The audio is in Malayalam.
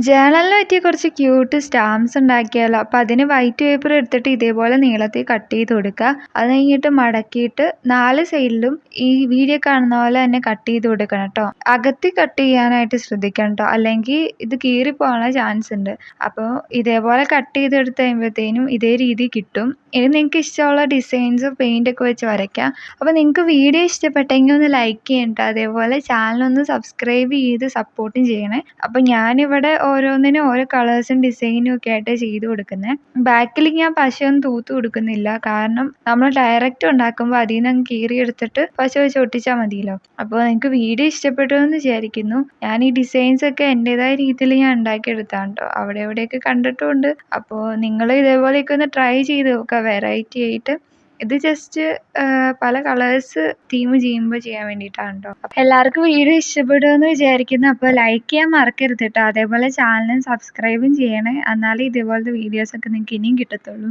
ജേർണലിന് പറ്റിയ കുറച്ച് ക്യൂട്ട് സ്റ്റാമ്പ്സ് ഉണ്ടാക്കിയാലോ? അപ്പൊ അതിന് വൈറ്റ് പേപ്പർ എടുത്തിട്ട് ഇതേപോലെ നീളത്തിൽ കട്ട് ചെയ്ത് കൊടുക്കുക. അത് കഴിഞ്ഞിട്ട് മടക്കിയിട്ട് 4 സൈഡിലും ഈ വീഡിയോ കാണുന്ന പോലെ തന്നെ കട്ട് ചെയ്ത് കൊടുക്കണം കേട്ടോ. അകത്തി കട്ട് ചെയ്യാനായിട്ട് ശ്രദ്ധിക്കണം കേട്ടോ, അല്ലെങ്കിൽ ഇത് കീറിപ്പോകാനുള്ള ചാൻസ് ഉണ്ട്. അപ്പോൾ ഇതേപോലെ കട്ട് ചെയ്തെടുത്ത് കഴിയുമ്പോഴത്തേനും ഇതേ രീതി കിട്ടും. ഇനി നിങ്ങൾക്ക് ഇഷ്ടമുള്ള ഡിസൈൻസ് പെയിന്റ് ഒക്കെ വെച്ച് വരയ്ക്കാം. അപ്പോൾ നിങ്ങൾക്ക് വീഡിയോ ഇഷ്ടപ്പെട്ടെങ്കിൽ ഒന്ന് ലൈക്ക് ചെയ്യണ്ട, അതേപോലെ ചാനൽ സബ്സ്ക്രൈബ് ചെയ്ത് സപ്പോർട്ടും ചെയ്യണേ. അപ്പോൾ ഞാനിവിടെ ഓരോന്നിനും ഓരോ കളേഴ്സും ഡിസൈനും ഒക്കെ ആയിട്ട് ചെയ്ത് കൊടുക്കുന്നത്. ബാക്കിൽ ഞാൻ പശയൊന്നും തൂത്ത് കൊടുക്കുന്നില്ല, കാരണം നമ്മൾ ഡയറക്റ്റ് ഉണ്ടാക്കുമ്പോൾ അതിൽ നിന്ന് കീറിയെടുത്തിട്ട് പശ വെച്ച് ഒട്ടിച്ചാൽ മതിയല്ലോ. അപ്പോൾ നിങ്ങൾക്ക് വീഡിയോ ഇഷ്ടപ്പെട്ടു എന്ന് വിചാരിക്കുന്നു. ഞാൻ ഈ ഡിസൈൻസ് ഒക്കെ എൻ്റെതായ രീതിയിൽ ഞാൻ ഉണ്ടാക്കിയെടുത്താണ് കേട്ടോ, അവിടെ എവിടെയൊക്കെ കണ്ടിട്ടുമുണ്ട്. അപ്പോൾ നിങ്ങൾ ഇതേപോലെയൊക്കെ ഒന്ന് ട്രൈ ചെയ്ത് നോക്കുക, വെറൈറ്റി ആയിട്ട്. ഇത് ജസ്റ്റ് പല കളേഴ്സ് തീം ചെയ്യുമ്പോൾ ചെയ്യാൻ വേണ്ടിയിട്ടാണ് കേട്ടോ. അപ്പം എല്ലാവർക്കും വീഡിയോ ഇഷ്ടപ്പെടുമെന്ന് വിചാരിക്കുന്നു. അപ്പോൾ ലൈക്ക് ചെയ്യാൻ മറക്കരുത് കേട്ടോ, അതേപോലെ ചാനലും സബ്സ്ക്രൈബും ചെയ്യണേ. എന്നാലേ ഇതേപോലത്തെ വീഡിയോസൊക്കെ നിങ്ങൾക്ക് ഇനിയും കിട്ടത്തുള്ളൂ.